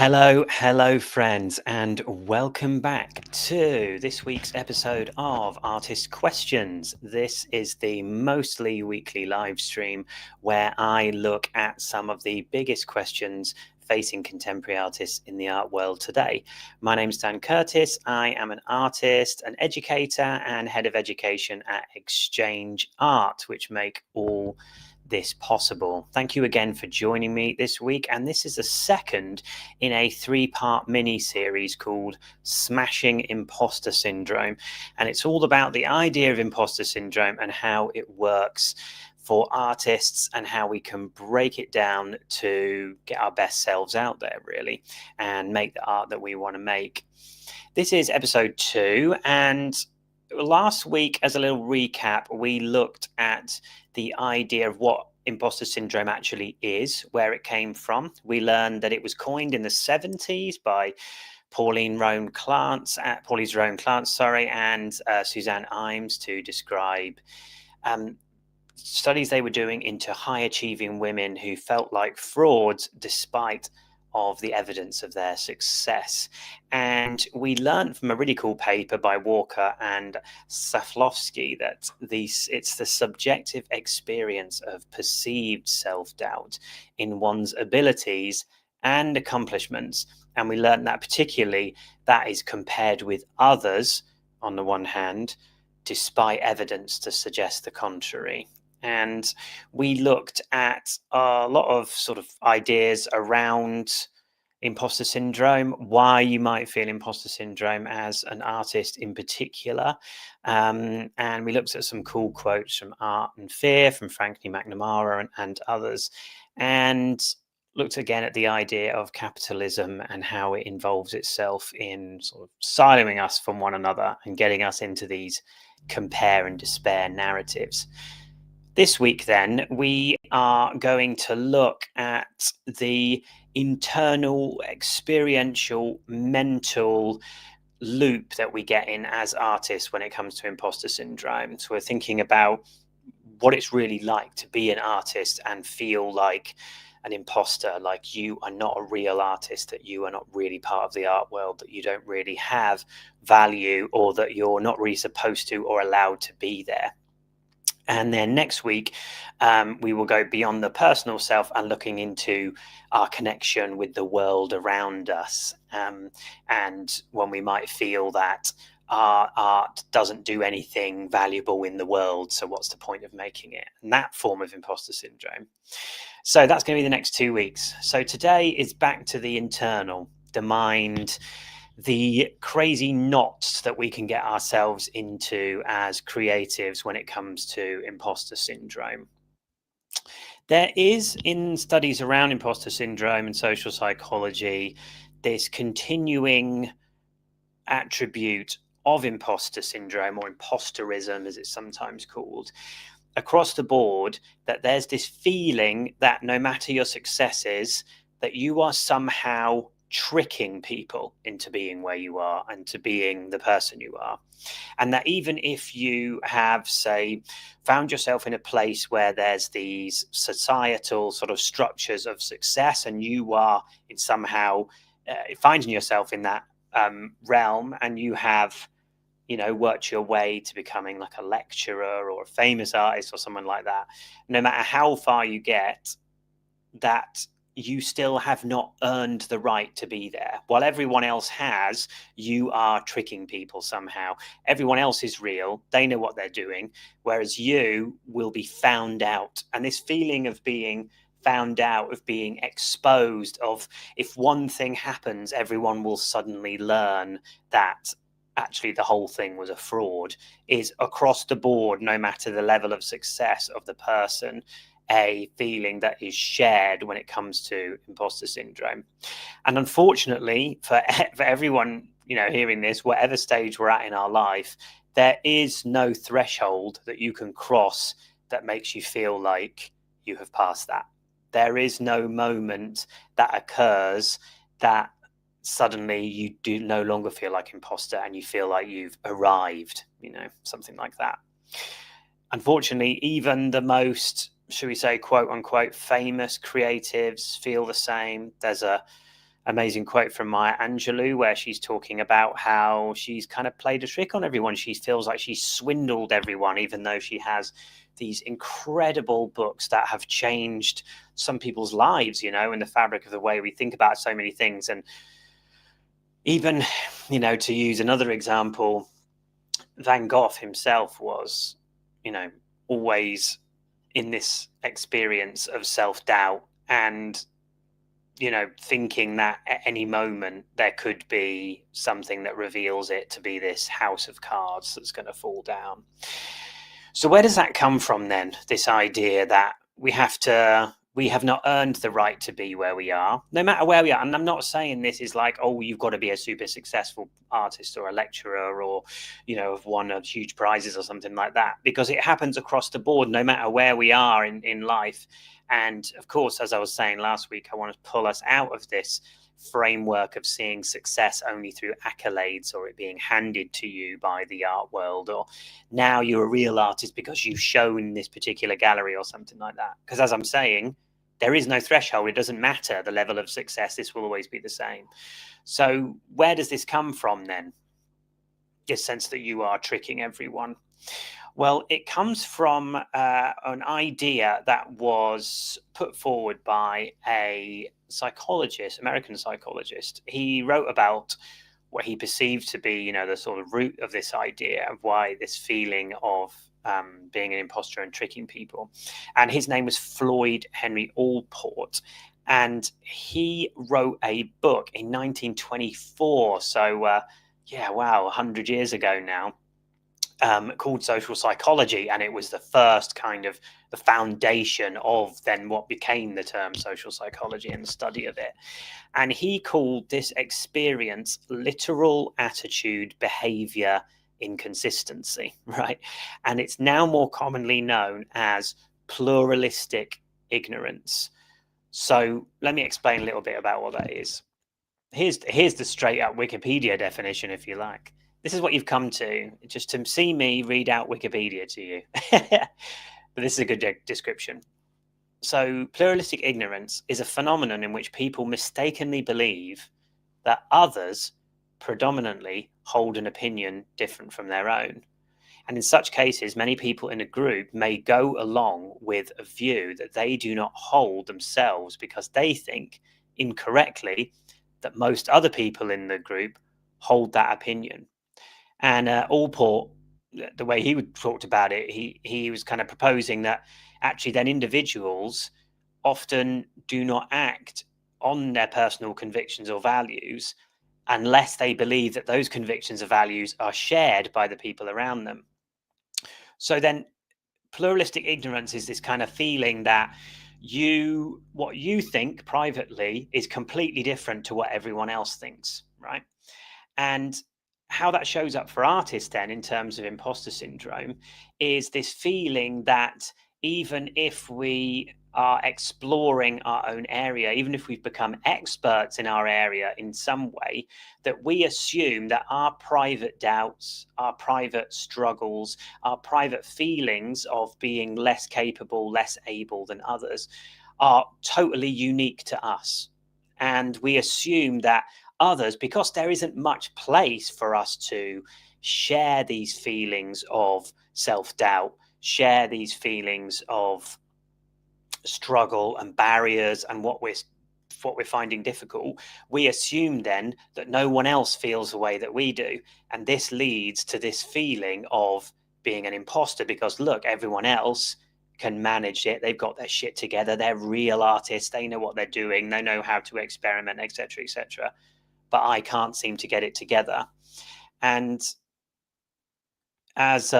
Hello, friends, and welcome back to this week's episode of Artist Questions. This is the mostly weekly live stream where I look at some of the biggest questions facing contemporary artists in the art world today. My name's Dan Curtis. I am an artist, an educator, and head of education at Exchange Art, which make all this possible. Thank you again for joining me this week, and this is the second in a three-part mini-series called Smashing Imposter Syndrome, and it's all about the idea of imposter syndrome and how it works for artists and how we can break it down to get our best selves out there, really, and make the art that we want to make. This is episode 2, and last week, as a little recap, we looked at the idea of what imposter syndrome actually is, where it came from. We learned that it was coined in the 70s by Pauline Roan Clance, and Suzanne Imes to describe studies they were doing into high-achieving women who felt like frauds despite of the evidence of their success. And we learned from a really cool paper by Walker and Saflowski that it's the subjective experience of perceived self-doubt in one's abilities and accomplishments. And we learned that particularly that is compared with others on the one hand, despite evidence to suggest the contrary. And we looked at a lot of sort of ideas around imposter syndrome, why you might feel imposter syndrome as an artist in particular. And we looked at some cool quotes from Art and Fear, from Frankie McNamara and others, and looked again at the idea of capitalism and how it involves itself in sort of siloing us from one another and getting us into these compare and despair narratives. This week, then, we are going to look at the internal, experiential, mental loop that we get in as artists when it comes to imposter syndrome. So we're thinking about what it's really like to be an artist and feel like an imposter, like you are not a real artist, that you are not really part of the art world, that you don't really have value, or that you're not really supposed to or allowed to be there. And then next week, we will go beyond the personal self and looking into our connection with the world around us. And when we might feel that our art doesn't do anything valuable in the world, so what's the point of making it? And that form of imposter syndrome. So that's going to be the next 2 weeks. So today is back to the internal, the mind, the crazy knots that we can get ourselves into as creatives when it comes to imposter syndrome. There is, in studies around imposter syndrome and social psychology, this continuing attribute of imposter syndrome, or imposterism as it's sometimes called, across the board, that there's this feeling that no matter your successes, that you are somehow tricking people into being where you are and to being the person you are. And that even if you have, say, found yourself in a place where there's these societal sort of structures of success, and you are in somehow finding yourself in that realm, and you have, worked your way to becoming like a lecturer or a famous artist or someone like that, no matter how far you get, that you still have not earned the right to be there. While everyone else has, you are tricking people somehow. Everyone else is real. They know what they're doing, whereas you will be found out. And this feeling of being found out, of being exposed, of if one thing happens, everyone will suddenly learn that actually the whole thing was a fraud, is across the board, no matter the level of success of the person, a feeling that is shared when it comes to imposter syndrome. And unfortunately, for everyone, hearing this, whatever stage we're at in our life, there is no threshold that you can cross that makes you feel like you have passed that. There is no moment that occurs that suddenly you do no longer feel like imposter and you feel like you've arrived, something like that. Unfortunately, even the most, should we say, quote unquote, famous creatives feel the same. There's a amazing quote from Maya Angelou where she's talking about how she's kind of played a trick on everyone. She feels like she's swindled everyone, even though she has these incredible books that have changed some people's lives, in the fabric of the way we think about so many things. And even, to use another example, Van Gogh himself was, always in this experience of self-doubt and thinking that at any moment there could be something that reveals it to be this house of cards that's going to fall down. So where does that come from then? This idea that we have not earned the right to be where we are, no matter where we are. And I'm not saying this is like, oh, you've got to be a super successful artist or a lecturer or, have won huge prizes or something like that, because it happens across the board, no matter where we are in life. And of course, as I was saying last week, I want to pull us out of this framework of seeing success only through accolades or it being handed to you by the art world, or now you're a real artist because you've shown this particular gallery or something like that. Because as I'm saying, there is no threshold. It doesn't matter the level of success. This will always be the same. So where does this come from then? This sense that you are tricking everyone. Well, it comes from an idea that was put forward by a psychologist, American psychologist. He wrote about what he perceived to be, the sort of root of this idea of why this feeling of being an imposter and tricking people. And his name was Floyd Henry Allport. And he wrote a book in 1924. So, 100 years ago now. Called Social Psychology, and it was the first kind of the foundation of then what became the term social psychology and the study of it. And he called this experience literal attitude behavior inconsistency, right? And it's now more commonly known as pluralistic ignorance. So let me explain a little bit about what that is. Here's the straight up Wikipedia definition, if you like. This is what you've come to, just to see me read out Wikipedia to you. But this is a good description. So pluralistic ignorance is a phenomenon in which people mistakenly believe that others predominantly hold an opinion different from their own. And in such cases, many people in a group may go along with a view that they do not hold themselves because they think incorrectly that most other people in the group hold that opinion. And Allport, the way he talked about it, he was kind of proposing that actually then individuals often do not act on their personal convictions or values unless they believe that those convictions or values are shared by the people around them. So then pluralistic ignorance is this kind of feeling that what you think privately is completely different to what everyone else thinks, right? And how that shows up for artists then in terms of imposter syndrome is this feeling that even if we are exploring our own area, even if we've become experts in our area in some way, that we assume that our private doubts, our private struggles, our private feelings of being less capable, less able than others are totally unique to us. And we assume that others, because there isn't much place for us to share these feelings of self-doubt, share these feelings of struggle and barriers and what we're finding difficult, we assume then that no one else feels the way that we do. And this leads to this feeling of being an imposter because look, everyone else can manage it. They've got their shit together. They're real artists. They know what they're doing. They know how to experiment, etc., etc. But I can't seem to get it together. And as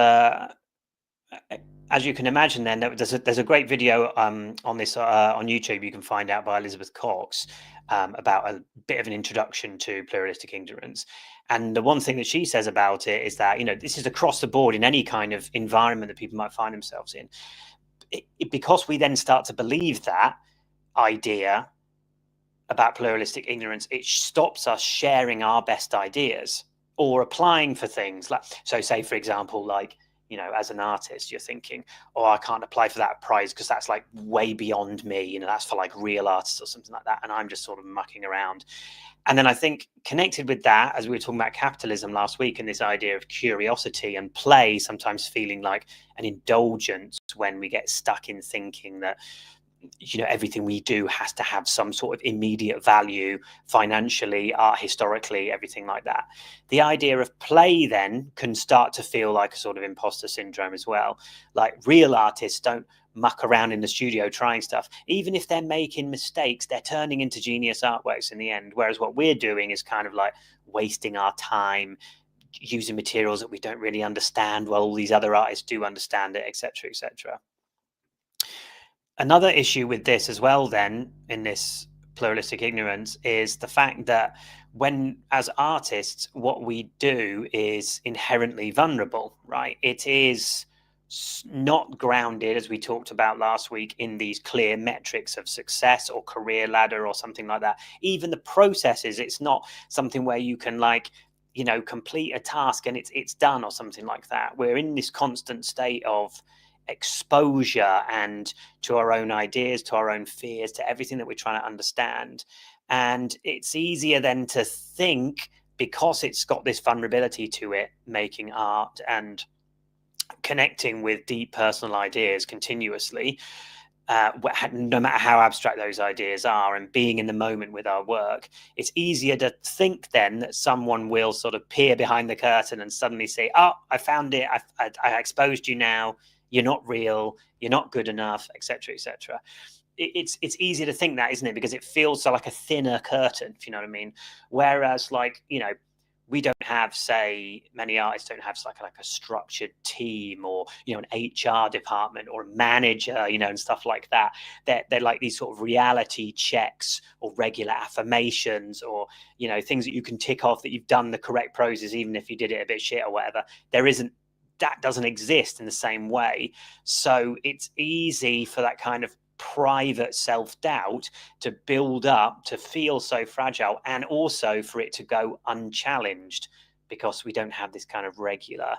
you can imagine, then there's a great video on this on YouTube you can find out by Elizabeth Cox about a bit of an introduction to pluralistic ignorance. And the one thing that she says about it is that this is across the board in any kind of environment that people might find themselves in. Because we then start to believe that idea about pluralistic ignorance, it stops us sharing our best ideas or applying for things. Like, so say, for example, like, as an artist, you're thinking, oh, I can't apply for that prize because that's like way beyond me, that's for like real artists or something like that, and I'm just sort of mucking around. And then I think connected with that, as we were talking about capitalism last week, and this idea of curiosity and play sometimes feeling like an indulgence when we get stuck in thinking that everything we do has to have some sort of immediate value financially, art historically, everything like that. The idea of play then can start to feel like a sort of imposter syndrome as well. Like real artists don't muck around in the studio trying stuff. Even if they're making mistakes, they're turning into genius artworks in the end. Whereas what we're doing is kind of like wasting our time using materials that we don't really understand while all these other artists do understand it, etc., etc. Another issue with this as well, then, in this pluralistic ignorance, is the fact that when, as artists, what we do is inherently vulnerable, right? It is not grounded, as we talked about last week, in these clear metrics of success or career ladder or something like that. Even the processes, it's not something where you can complete a task and it's done or something like that. We're in this constant state of exposure and to our own ideas, to our own fears, to everything that we're trying to understand. And it's easier then to think, because it's got this vulnerability to it, making art and connecting with deep personal ideas continuously, no matter how abstract those ideas are, and being in the moment with our work, it's easier to think then that someone will sort of peer behind the curtain and suddenly say, oh, I found it, I exposed you now, you're not real, you're not good enough, etc., etc. It's easier to think that, isn't it? Because it feels like a thinner curtain, if you know what I mean. Whereas, we don't have, say, many artists don't have like a structured team or an HR department or a manager, and stuff like that. They're like these sort of reality checks or regular affirmations or things that you can tick off that you've done the correct poses, even if you did it a bit shit or whatever. That doesn't exist in the same way. So it's easy for that kind of private self-doubt to build up, to feel so fragile, and also for it to go unchallenged, because we don't have this kind of regular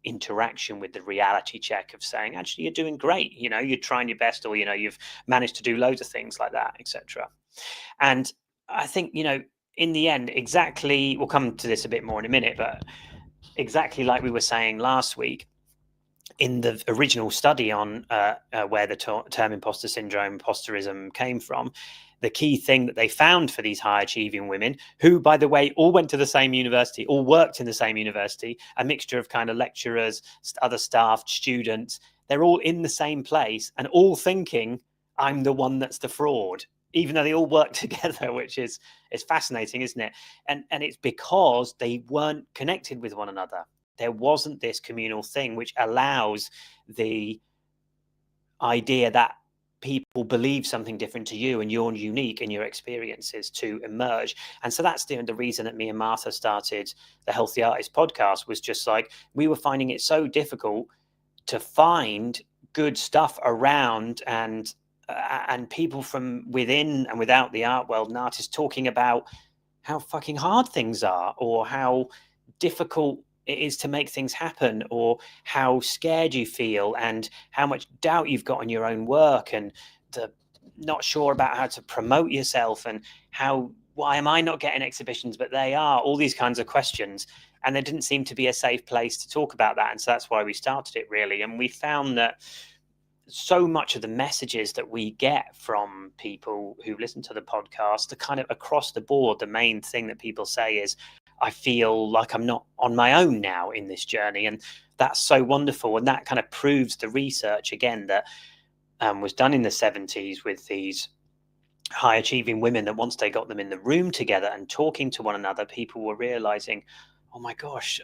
interaction with the reality check of saying, actually, you're doing great, you're trying your best, or you've managed to do loads of things like that, etc. And I think in the end, exactly, we'll come to this a bit more in a minute, but exactly like we were saying last week, in the original study on where the term imposter syndrome, imposterism came from, the key thing that they found for these high achieving women, who, by the way, all went to the same university, all worked in the same university, a mixture of kind of lecturers, other staff, students, they're all in the same place and all thinking, I'm the one that's the fraud, even though they all work together, which is fascinating, isn't it? And it's because they weren't connected with one another. There wasn't this communal thing which allows the idea that people believe something different to you and you're unique in your experiences to emerge. And so that's the reason that me and Martha started the Healthy Artist podcast, was just like, we were finding it so difficult to find good stuff around, and people from within and without the art world and artists talking about how fucking hard things are, or how difficult it is to make things happen, or how scared you feel and how much doubt you've got in your own work, and the not sure about how to promote yourself, and why am I not getting exhibitions but they are, all these kinds of questions. And there didn't seem to be a safe place to talk about that, and so that's why we started it, really. And we found that so much of the messages that we get from people who listen to the podcast, the kind of across the board, the main thing that people say is, I feel like I'm not on my own now in this journey. And that's so wonderful. And that kind of proves the research again that was done in the 70s with these high achieving women, that once they got them in the room together and talking to one another, people were realizing, oh my gosh,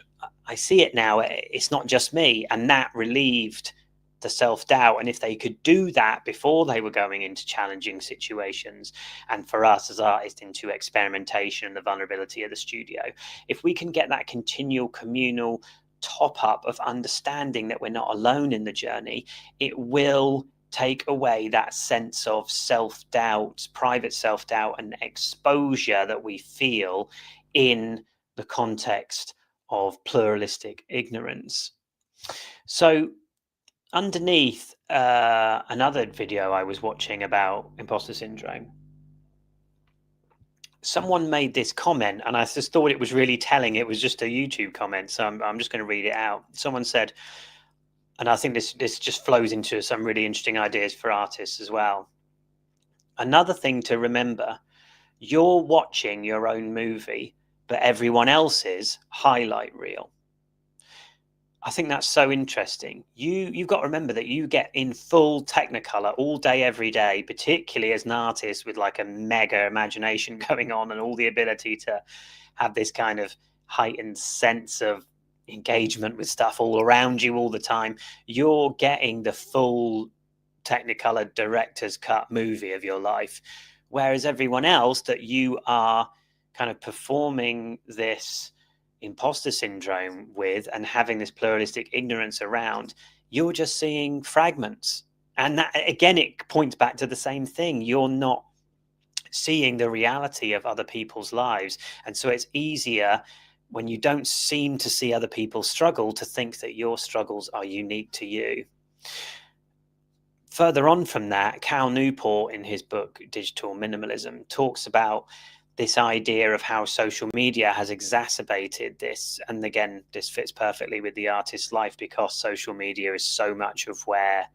I see it now. It's not just me. And that relieved the self-doubt. And if they could do that before they were going into challenging situations, and for us as artists into experimentation and the vulnerability of the studio, if we can get that continual communal top up of understanding that we're not alone in the journey, it will take away that sense of self-doubt, private self-doubt and exposure that we feel in the context of pluralistic ignorance. So underneath another video I was watching about imposter syndrome, someone made this comment, and I just thought it was really telling. It was just a YouTube comment, so I'm just going to read it out. Someone said, and I think this just flows into some really interesting ideas for artists as well. Another thing to remember: you're watching your own movie, but everyone else's highlight reel. I think that's so interesting. You've got to remember that you get in full Technicolor all day, every day, particularly as an artist with like a mega imagination going on and all the ability to have this kind of heightened sense of engagement with stuff all around you all the time. You're getting the full Technicolor director's cut movie of your life, whereas everyone else that you are kind of performing this imposter syndrome with and having this pluralistic ignorance around, you're just seeing fragments. And that, again, it points back to the same thing. You're not seeing the reality of other people's lives. And so it's easier when you don't seem to see other people struggle to think that your struggles are unique to you. Further on from that, Cal Newport, in his book Digital Minimalism, talks about this idea of how social media has exacerbated this. And again, this fits perfectly with the artist's life, because social media is so much of where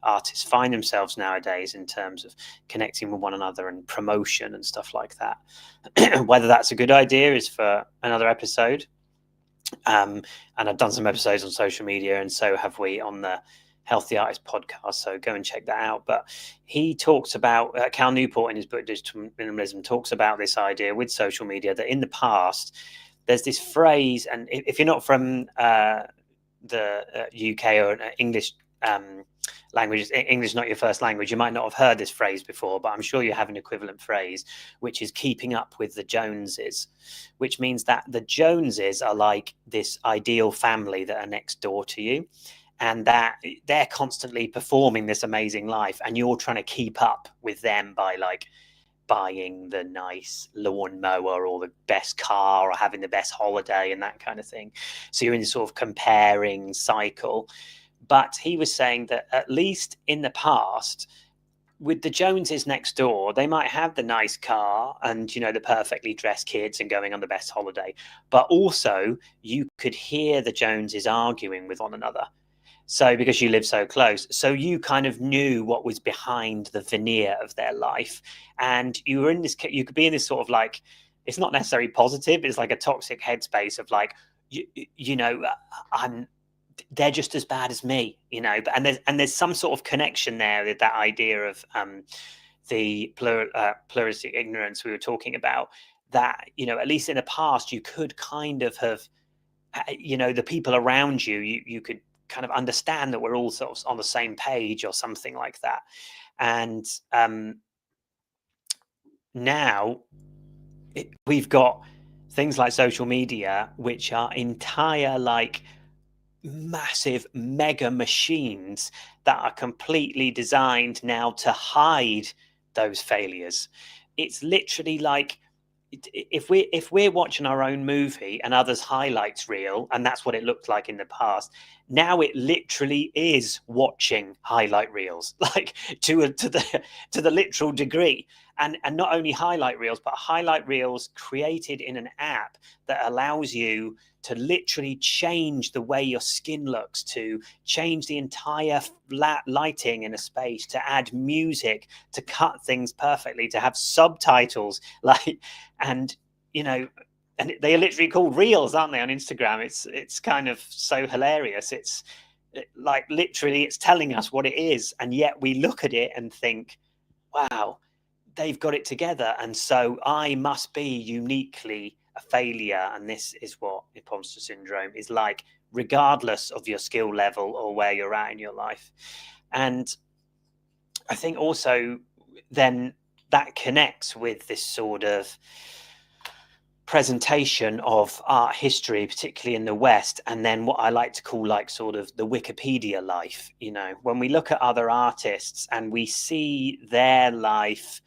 artists find themselves nowadays in terms of connecting with one another and promotion and stuff like that. Whether that's a good idea is for another episode. And I've done some episodes on social media, and so have we on the Healthy Artist podcast, so go and check that out. But he talks about, Cal Newport in his book Digital Minimalism talks about this idea with social media, that in the past there's this phrase, and if you're not from the UK or English language, English not your first language, you might not have heard this phrase before, but I'm sure you have an equivalent phrase, which is keeping up with the Joneses, which means that the Joneses are like this ideal family that are next door to you, and that they're constantly performing this amazing life, and you're trying to keep up with them by like buying the nice lawnmower or the best car or having the best holiday and that kind of thing. So you're in this sort of comparing cycle. But he was saying that at least in the past, with the Joneses next door, they might have the nice car and, you know, the perfectly dressed kids and going on the best holiday. But also you could hear the Joneses arguing with one another. So because you live so close, so you kind of knew what was behind the veneer of their life, and you were in this, you could be in this sort of like, it's not necessarily positive, it's like a toxic headspace of like, you know, they're just as bad as me, you know. But and there's some sort of connection there with that idea of the pluralistic ignorance we were talking about, that, you know, at least in the past you could kind of have, you know, the people around you, you could kind of understand that we're all sort of on the same page or something like that. And now we've got things like social media, which are entire like massive mega machines that are completely designed now to hide those failures. It's literally like, if we're watching our own movie and others' highlights reel, and that's what it looked like in the past, now it literally is watching highlight reels, like to the literal degree. And not only highlight reels, but highlight reels created in an app that allows you to literally change the way your skin looks, to change the entire lighting in a space, to add music, to cut things perfectly, to have subtitles, like, and, you know, and they are literally called reels, aren't they, on Instagram? It's kind of so hilarious. It's like literally it's telling us what it is, and yet we look at it and think, wow, they've got it together, and so I must be uniquely a failure. And this is what imposter syndrome is like, regardless of your skill level or where you're at in your life. And I think also then that connects with this sort of presentation of art history, particularly in the West, and then what I like to call like sort of the Wikipedia life. You know, when we look at other artists and we see their life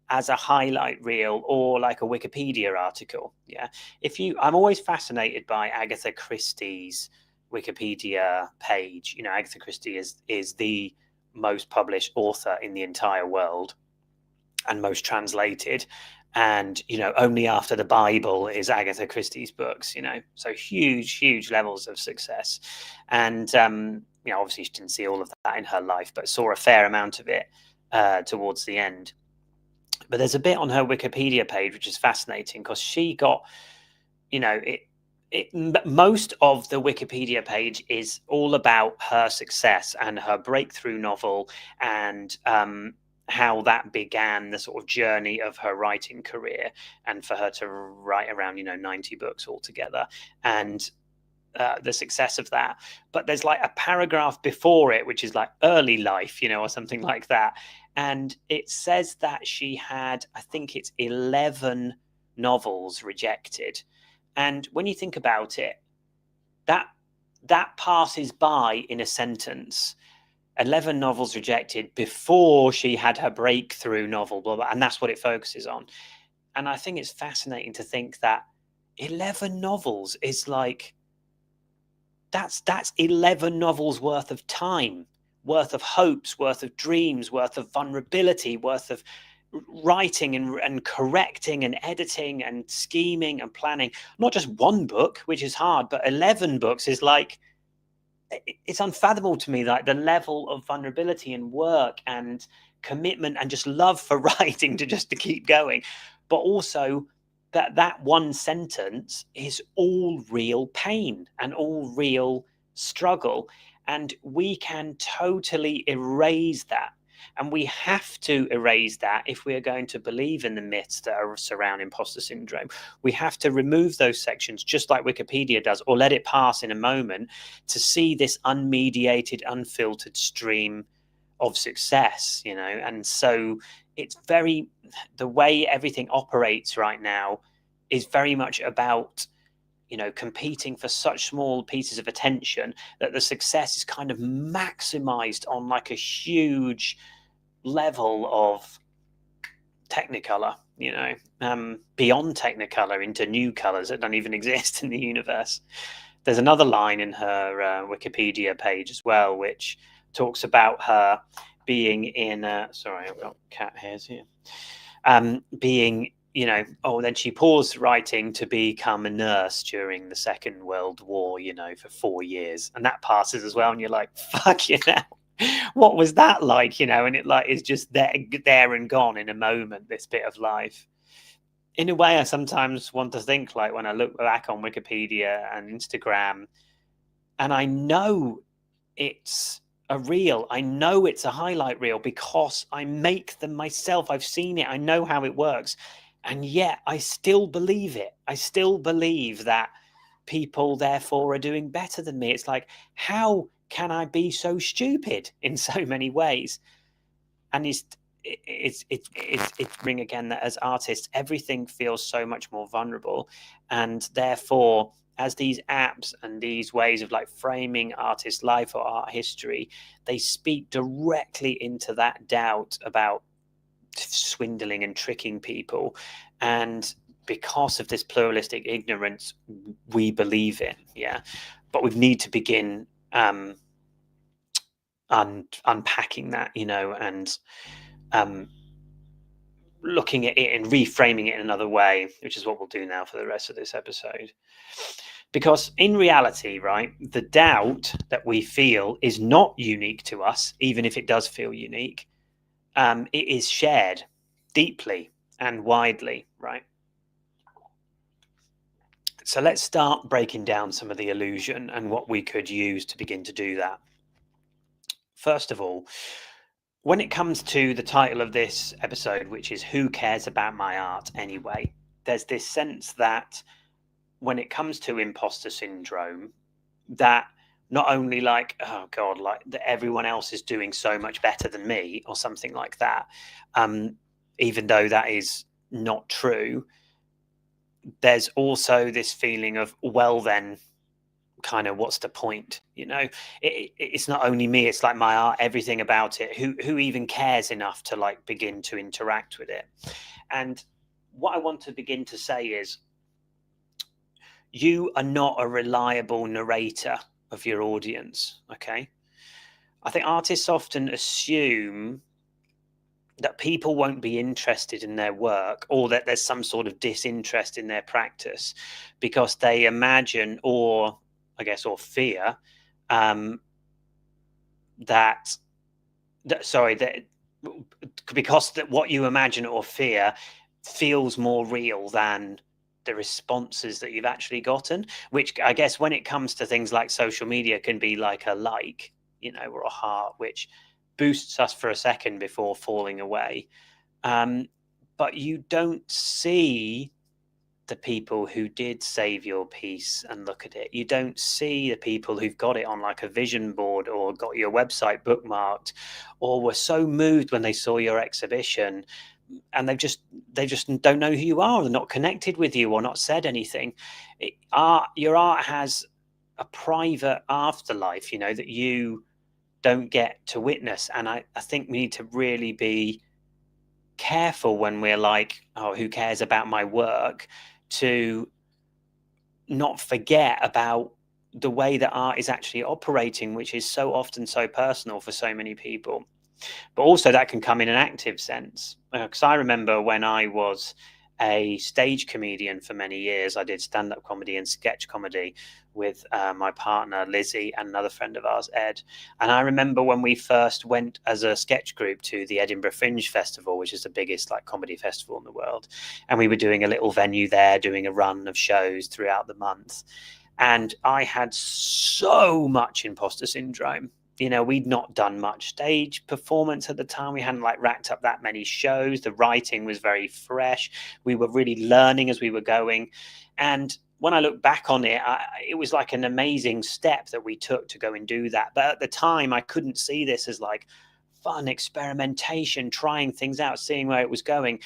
as a highlight reel or like a Wikipedia article. Yeah. I'm always fascinated by Agatha Christie's Wikipedia page. You know, Agatha Christie is the most published author in the entire world and most translated. And, you know, only after the Bible is Agatha Christie's books, you know, so huge levels of success. And, you know, obviously she didn't see all of that in her life, but saw a fair amount of it towards the end. But there's a bit on her Wikipedia page which is fascinating, because she got, you know, most of the Wikipedia page is all about her success and her breakthrough novel, and how that began the sort of journey of her writing career, and for her to write around, you know, 90 books altogether, and the success of that. But there's like a paragraph before it which is like early life, you know, or something like that, and it says that she had, I think it's 11 novels rejected. And when you think about it, that passes by in a sentence. 11 novels rejected before she had her breakthrough novel, blah, blah, and that's what it focuses on. And I think it's fascinating to think that 11 novels is like, that's 11 novels worth of time, worth of hopes, worth of dreams, worth of vulnerability, worth of writing and correcting and editing and scheming and planning. Not just one book, which is hard, but 11 books is like, it's unfathomable to me, like the level of vulnerability and work and commitment and just love for writing to keep going. But also that one sentence is all real pain and all real struggle, and we can totally erase that. And we have to erase that if we are going to believe in the myths that are surround imposter syndrome. We have to remove those sections, just like Wikipedia does, or let it pass in a moment, to see this unmediated, unfiltered stream of success, you know. And so it's very, the way everything operates right now is very much about, you know, competing for such small pieces of attention that the success is kind of maximized on like a huge level of technicolor, you know, beyond technicolor into new colors that don't even exist in the universe. There's another line in her Wikipedia page as well, which talks about her being in sorry, I've got cat hairs here, being, you know, oh, then she paused writing to become a nurse during the Second World War, you know, for 4 years, and that passes as well, and you're like, fuck, you know, what was that like, you know? And it like is just there and gone in a moment, this bit of life. In a way, I sometimes want to think, like, when I look back on Wikipedia and Instagram, and I know it's a reel, I know it's a highlight reel because I make them myself. I've seen it, I know how it works, and yet I still believe it. I still believe that people therefore are doing better than me. It's like, how can I be so stupid in so many ways? And it's bring again that as artists, everything feels so much more vulnerable, and therefore, as these apps and these ways of like framing artist life or art history, they speak directly into that doubt about swindling and tricking people. And because of this pluralistic ignorance we believe in, yeah, but we need to begin unpacking that, you know, and looking at it and reframing it in another way, which is what we'll do now for the rest of this episode. Because in reality, right, the doubt that we feel is not unique to us, even if it does feel unique. It is shared deeply and widely, right? So let's start breaking down some of the illusion and what we could use to begin to do that. First of all, when it comes to the title of this episode, which is Who Cares About My Art Anyway? There's this sense that when it comes to imposter syndrome, that not only like, oh God, like that everyone else is doing so much better than me or something like that, even though that is not true, there's also this feeling of, well, then kind of what's the point, you know? It's not only me, it's like my art, everything about it. Who even cares enough to like begin to interact with it? And what I want to begin to say is, you are not a reliable narrator of your audience. Okay. I think artists often assume that people won't be interested in their work, or that there's some sort of disinterest in their practice, because they imagine, or I guess, or fear, um, that, that because that what you imagine or fear feels more real than the responses that you've actually gotten, which I guess when it comes to things like social media can be like a like, or a heart, which boosts us for a second before falling away. But you don't see the people who did save your piece and look at it. You don't see the people who've got it on like a vision board, or got your website bookmarked, or were so moved when they saw your exhibition, and they just don't know who you are, they're not connected with you, or not said anything. Your art has a private afterlife, that you don't get to witness. And I think we need to really be careful when we're like, oh, who cares about my work, to not forget about the way that art is actually operating, which is so often so personal for so many people. But also that can come in an active sense, because I remember when I was a stage comedian for many years, I did stand-up comedy and sketch comedy with my partner Lizzie and another friend of ours, Ed. And I remember when we first went as a sketch group to the Edinburgh Fringe Festival, which is the biggest like comedy festival in the world, and we were doing a little venue there, doing a run of shows throughout the month. And I had so much imposter syndrome. We'd not done much stage performance at the time. We hadn't like racked up that many shows. The writing was very fresh. We were really learning as we were going. And when I look back on it, it was like an amazing step that we took to go and do that. But at the time, I couldn't see this as like fun experimentation, trying things out, seeing where it was going.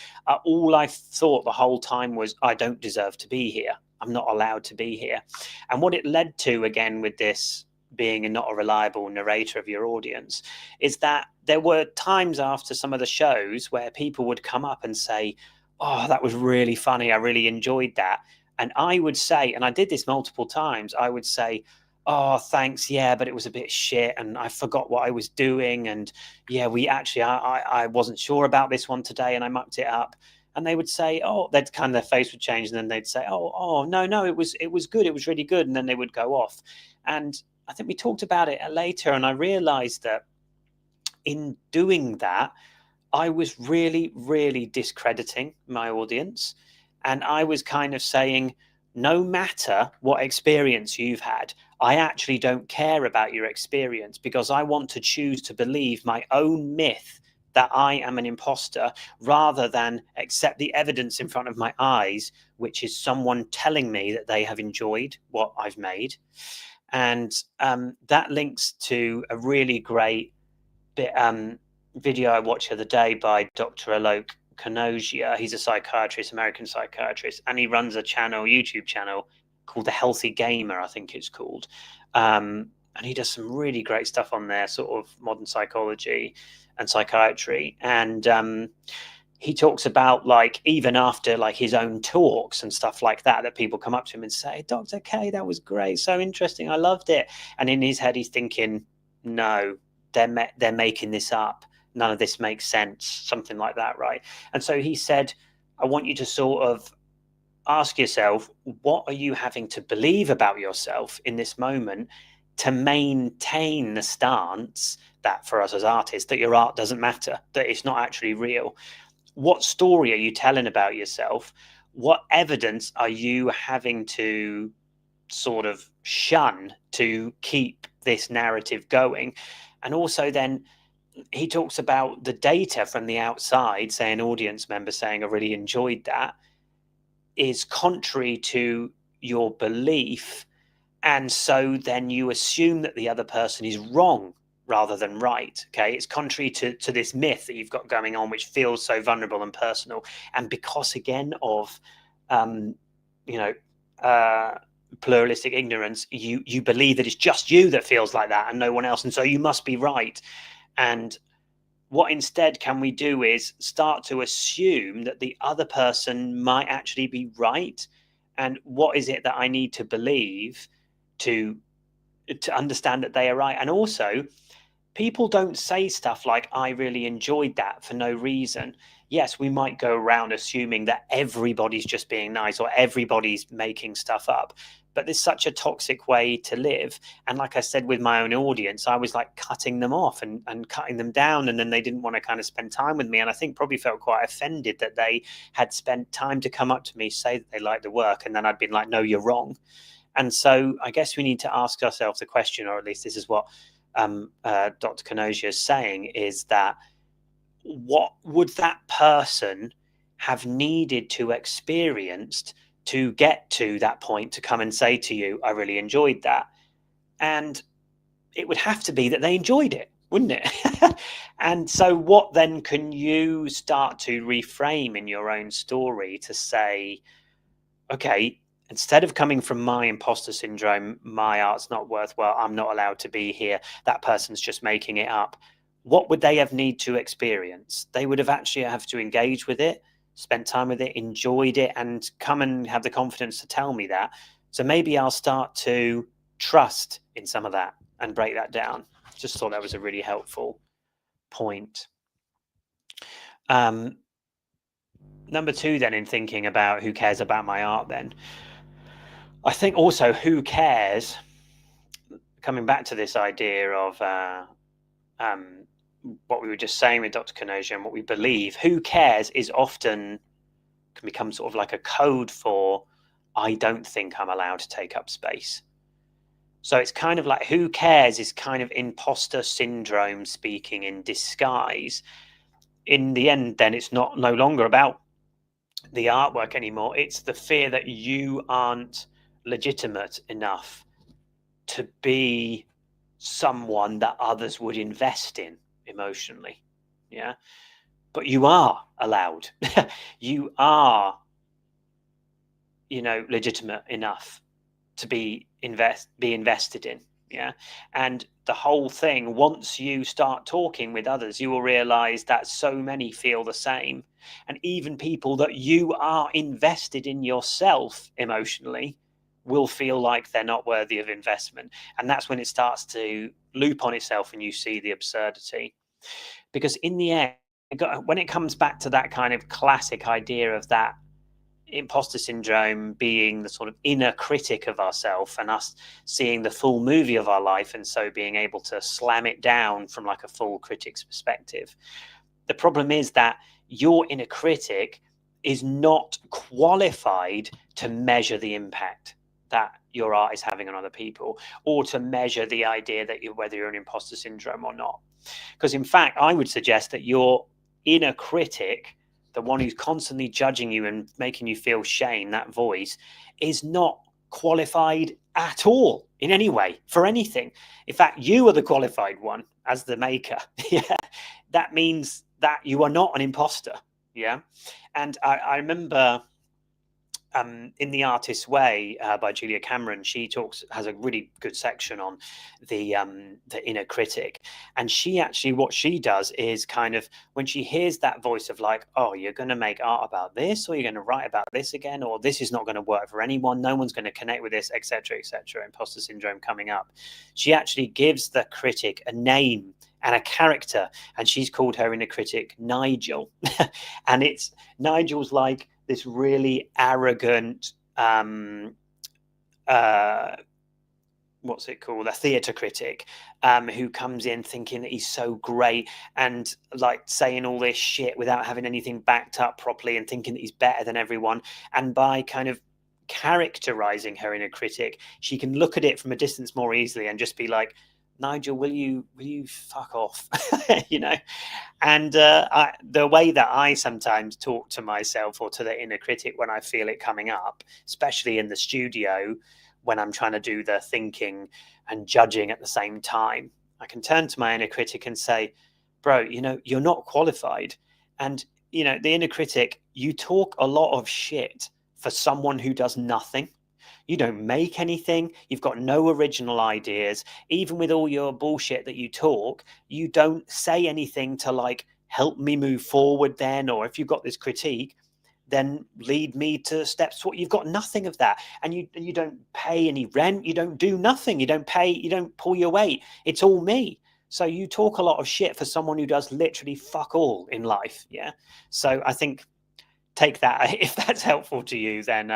All I thought the whole time was, I don't deserve to be here. I'm not allowed to be here. And what it led to, again, with this being not a reliable narrator of your audience, is that there were times after some of the shows where people would come up and say, oh, that was really funny, I really enjoyed that. And I would say, and I did this multiple times, I would say, oh, thanks, yeah, but it was a bit shit and I forgot what I was doing, and yeah, we actually, I wasn't sure about this one today and I mucked it up. And they would say, oh, they'd kind of, their face would change, and then they'd say, oh, no, it was good, it was really good, and then they would go off. And I think we talked about it later, and I realized that in doing that, I was really, really discrediting my audience. And I was kind of saying, no matter what experience you've had, I actually don't care about your experience, because I want to choose to believe my own myth that I am an imposter, rather than accept the evidence in front of my eyes, which is someone telling me that they have enjoyed what I've made. And that links to a really great video I watched the other day by Dr. Alok Kanosia. He's a psychiatrist, American psychiatrist, and he runs a YouTube channel called The Healthy Gamer, I think it's called. And he does some really great stuff on there, sort of modern psychology and psychiatry. And he talks about, like, even after like his own talks and stuff like that, that people come up to him and say, Dr. K, that was great, so interesting, I loved it. And in his head, he's thinking, no, they're making this up. None of this makes sense, something like that, right? And so he said, I want you to sort of ask yourself, what are you having to believe about yourself in this moment to maintain the stance that, for us as artists, that your art doesn't matter, that it's not actually real? What story are you telling about yourself? What evidence are you having to sort of shun to keep this narrative going? And also then he talks about the data from the outside, say an audience member saying, I really enjoyed that, is contrary to your belief. And so then you assume that the other person is wrong rather than right. Okay, it's contrary to this myth that you've got going on, which feels so vulnerable and personal. And because, again, of you know pluralistic ignorance, you believe that it's just you that feels like that and no one else, and so you must be right. And what instead can we do is start to assume that the other person might actually be right, and what is it that I need to believe to to understand that they are right. And also, people don't say stuff like, I really enjoyed that, for no reason. Yes, we might go around assuming that everybody's just being nice or everybody's making stuff up. But there's such a toxic way to live. And like I said, with my own audience, I was like cutting them off and cutting them down. And then they didn't want to kind of spend time with me. And I think probably felt quite offended that they had spent time to come up to me, say that they liked the work. And then I'd been like, no, you're wrong. And so I guess we need to ask ourselves the question, or at least this is what Dr. Kanosia is saying, is that what would that person have needed to experience to get to that point to come and say to you, I really enjoyed that? And it would have to be that they enjoyed it, wouldn't it? And so what then can you start to reframe in your own story to say, okay, instead of coming from my imposter syndrome, my art's not worthwhile, I'm not allowed to be here, that person's just making it up, what would they have need to experience? They would have actually have to engage with it, spent time with it, enjoyed it, and come and have the confidence to tell me that. So maybe I'll start to trust in some of that and break that down. Just thought that was a really helpful point. Number two, then, in thinking about who cares about my art, then, I think also who cares, coming back to this idea of what we were just saying with Dr. Kanosia and what we believe, who cares is often can become sort of like a code for, I don't think I'm allowed to take up space. So it's kind of like, who cares is kind of imposter syndrome speaking in disguise. In the end, then, it's no longer about the artwork anymore. It's the fear that you aren't legitimate enough to be someone that others would invest in emotionally. Yeah. But you are allowed. You are, legitimate enough to be invested in. Yeah. And the whole thing, once you start talking with others, you will realize that so many feel the same. And even people that you are invested in yourself emotionally will feel like they're not worthy of investment. And that's when it starts to loop on itself and you see the absurdity. Because in the end, when it comes back to that kind of classic idea of that imposter syndrome being the sort of inner critic of ourselves and us seeing the full movie of our life, and so being able to slam it down from like a full critic's perspective, the problem is that your inner critic is not qualified to measure the impact that your art is having on other people, or to measure the idea that whether you're an imposter syndrome or not. Because in fact, I would suggest that your inner critic, the one who's constantly judging you and making you feel shame, that voice, is not qualified at all in any way for anything. In fact, you are the qualified one as the maker. Yeah, that means that you are not an imposter. Yeah. And I remember in The Artist's Way by Julia Cameron, she has a really good section on the inner critic. And she actually, what she does is kind of, when she hears that voice of like, oh, you're going to make art about this, or you're going to write about this again, or this is not going to work for anyone, no one's going to connect with this, etc., imposter syndrome coming up, she actually gives the critic a name and a character, and she's called her inner critic Nigel. And Nigel's like this really arrogant, what's it called? A theatre critic, who comes in thinking that he's so great and like saying all this shit without having anything backed up properly and thinking that he's better than everyone. And by kind of characterizing her inner critic, she can look at it from a distance more easily and just be like, Nigel, will you fuck off? And the way that I sometimes talk to myself or to the inner critic when I feel it coming up, especially in the studio when I'm trying to do the thinking and judging at the same time, I can turn to my inner critic and say, bro, you're not qualified. And, the inner critic, you talk a lot of shit for someone who does nothing. You don't make anything. You've got no original ideas. Even with all your bullshit that you talk, you don't say anything to like help me move forward then. Or if you've got this critique, then lead me to steps what you've got nothing of that, and you don't pay any rent, you don't do nothing, you don't pull your weight, it's all me. So you talk a lot of shit for someone who does literally fuck all in life. Yeah. So I think take that if that's helpful to you, then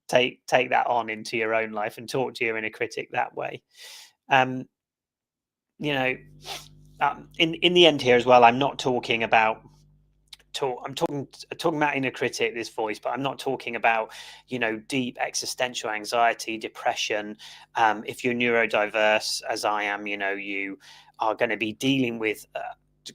take that on into your own life and talk to your inner critic that way. um, you know, in the end here as well, I'm not talking about I'm talking about inner critic, this voice, but I'm not talking about, deep existential anxiety, depression. If you're neurodiverse, as I am, you are going to be dealing with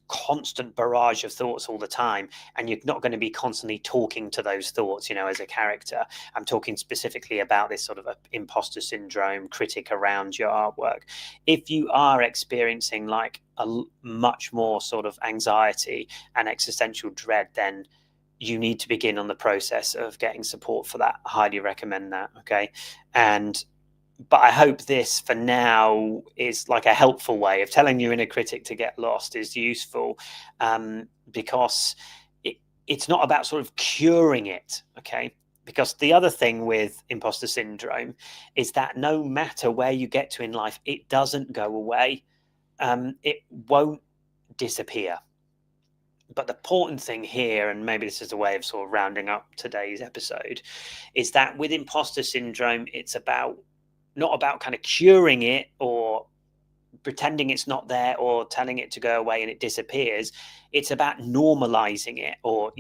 constant barrage of thoughts all the time, and you're not going to be constantly talking to those thoughts, as a character. I'm talking specifically about this sort of imposter syndrome critic around your artwork. If you are experiencing like a much more sort of anxiety and existential dread, then you need to begin on the process of getting support for that. I highly recommend that. Okay. But I hope this for now is like a helpful way of telling your inner critic to get lost is useful, because it's not about sort of curing it. Okay. Because the other thing with imposter syndrome is that no matter where you get to in life, it doesn't go away. It won't disappear. But the important thing here, and maybe this is a way of sort of rounding up today's episode, is that with imposter syndrome, it's about not about kind of curing it or pretending it's not there or telling it to go away and it disappears. It's about normalizing it, or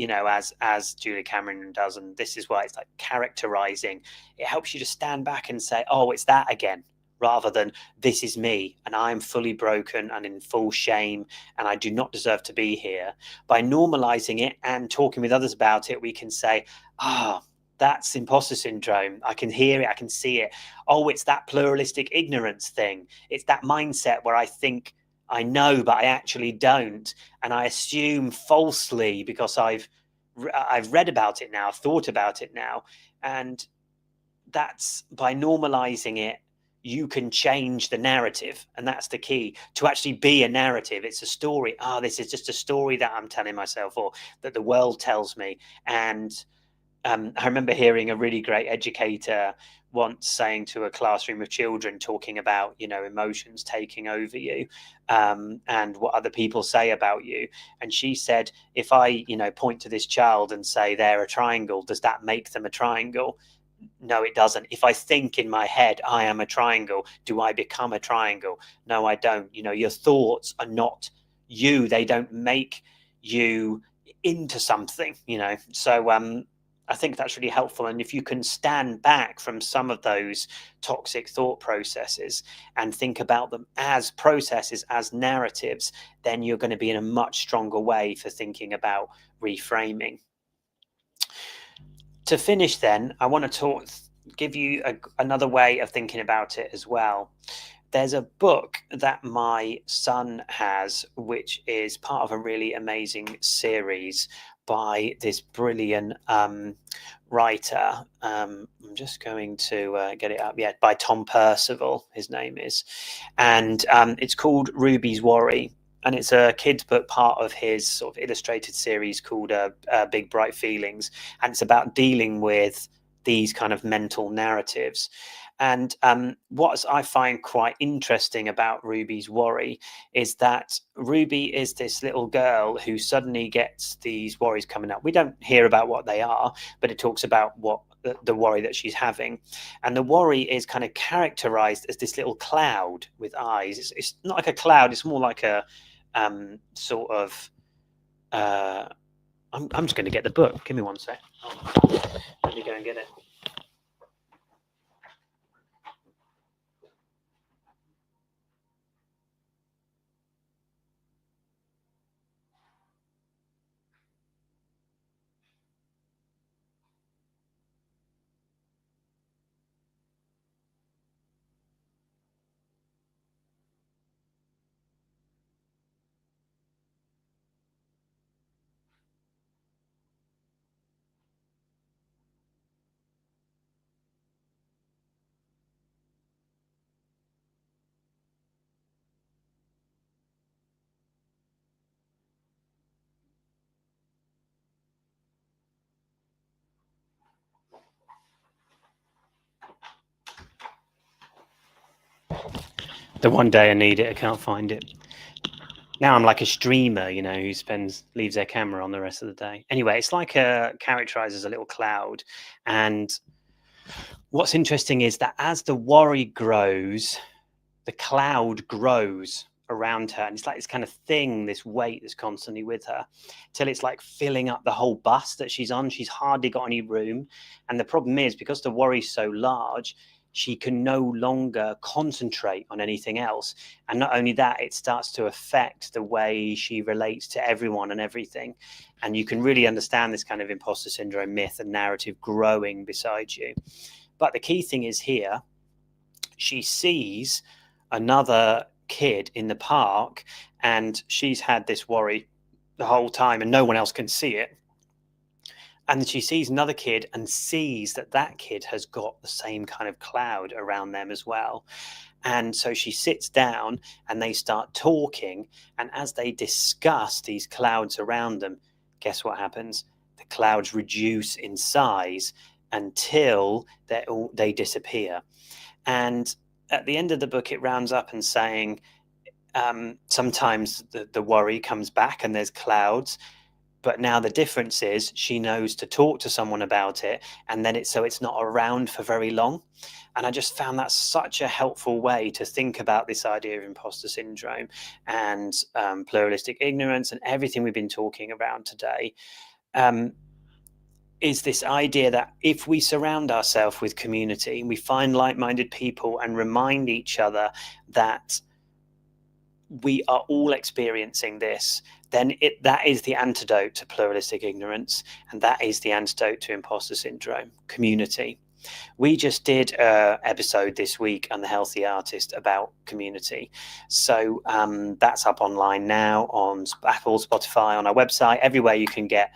as Julia Cameron does, and this is why it's like characterizing. It helps you to stand back and say, oh, it's that again, rather than this is me and I'm fully broken and in full shame and I do not deserve to be here. By normalizing it and talking with others about it, we can say, ah, oh, that's imposter syndrome. I can hear it. I can see it. Oh, it's that pluralistic ignorance thing. It's that mindset where I think I know, but I actually don't. And I assume falsely because I've read about it now, thought about it now. And that's by normalizing it, you can change the narrative. And that's the key to actually be a narrative. It's a story. Oh, this is just a story that I'm telling myself or that the world tells me. And I remember hearing a really great educator once saying to a classroom of children, talking about, emotions taking over you, and what other people say about you. And she said, if I, point to this child and say they're a triangle, does that make them a triangle? No, it doesn't. If I think in my head, I am a triangle, do I become a triangle? No, I don't. Your thoughts are not you. They don't make you into something, So, I think that's really helpful. And if you can stand back from some of those toxic thought processes and think about them as processes, as narratives, then you're going to be in a much stronger way for thinking about reframing. To finish, then, I want to give you another way of thinking about it as well. There's a book that my son has, which is part of a really amazing series by this brilliant writer. I'm just going to get it up. Yeah, by Tom Percival, his name is. And it's called Ruby's Worry. And it's a kid's book, part of his sort of illustrated series called Big Bright Feelings. And it's about dealing with these kind of mental narratives. And what I find quite interesting about Ruby's Worry is that Ruby is this little girl who suddenly gets these worries coming up. We don't hear about what they are, but it talks about what the worry that she's having. And the worry is kind of characterized as this little cloud with eyes. It's not like a cloud, it's more like a sort of. I'm just going to get the book. Give me one sec. Let me go and get it. The one day I need it, I can't find it. Now I'm like a streamer, you know, who leaves their camera on the rest of the day. Anyway, it's like characterized as a little cloud. And what's interesting is that as the worry grows, the cloud grows around her, and it's like this kind of thing, this weight that's constantly with her, till it's like filling up the whole bus that she's on. She's hardly got any room, and the problem is, because the worry's so large, she can no longer concentrate on anything else. And not only that, it starts to affect the way she relates to everyone and everything. And you can really understand this kind of imposter syndrome myth and narrative growing beside you. But the key thing is here, she sees another kid in the park, and she's had this worry the whole time and no one else can see it. And she sees another kid and sees that that kid has got the same kind of cloud around them as well. And so she sits down and they start talking. And as they discuss these clouds around them, guess what happens? The clouds reduce in size until they disappear. And at the end of the book, it rounds up and saying, sometimes the worry comes back and there's clouds, but now the difference is she knows to talk to someone about it, and then it's not around for very long. And I just found that such a helpful way to think about this idea of imposter syndrome and pluralistic ignorance and everything we've been talking about today. Is this idea that if we surround ourselves with community, we find like-minded people and remind each other that we are all experiencing this, then that is the antidote to pluralistic ignorance, and that is the antidote to imposter syndrome: community. We just did an episode this week on The Healthy Artist about community. So that's up online now on Apple, Spotify, on our website, everywhere you can get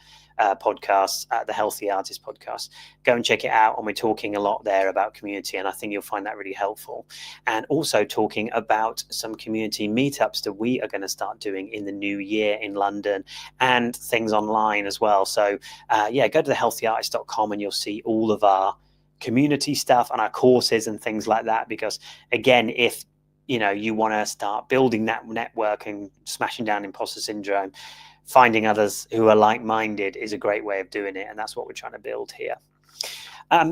podcasts, The Healthy Artist podcast. Go and check it out. And we're talking a lot there about community, and I think you'll find that really helpful. And also talking about some community meetups that we are going to start doing in the new year in London, and things online as well. So go to thehealthyartist.com and you'll see all of our community stuff and our courses and things like that. Because again, if you want to start building that network and smashing down imposter syndrome, finding others who are like-minded is a great way of doing it, and that's what we're trying to build here.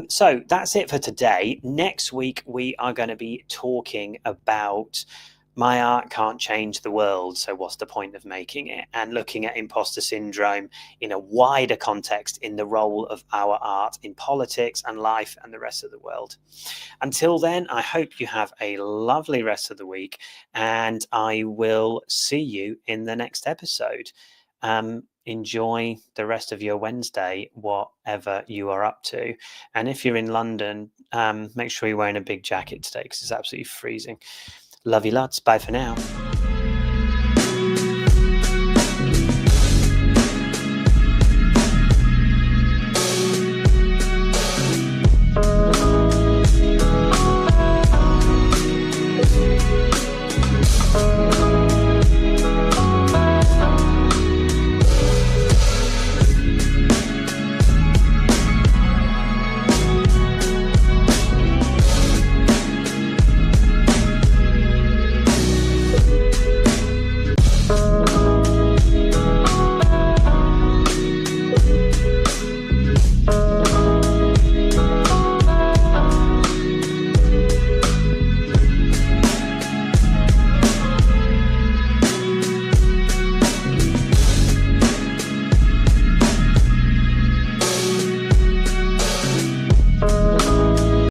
So that's it for today. Next week, we are going to be talking about my art can't change the world, so what's the point of making it? And looking at imposter syndrome in a wider context in the role of our art in politics and life and the rest of the world. Until then, I hope you have a lovely rest of the week, and I will see you in the next episode. Enjoy the rest of your Wednesday, whatever you are up to. And if you're in London, make sure you're wearing a big jacket today, because it's absolutely freezing. Love you lots. Bye for now.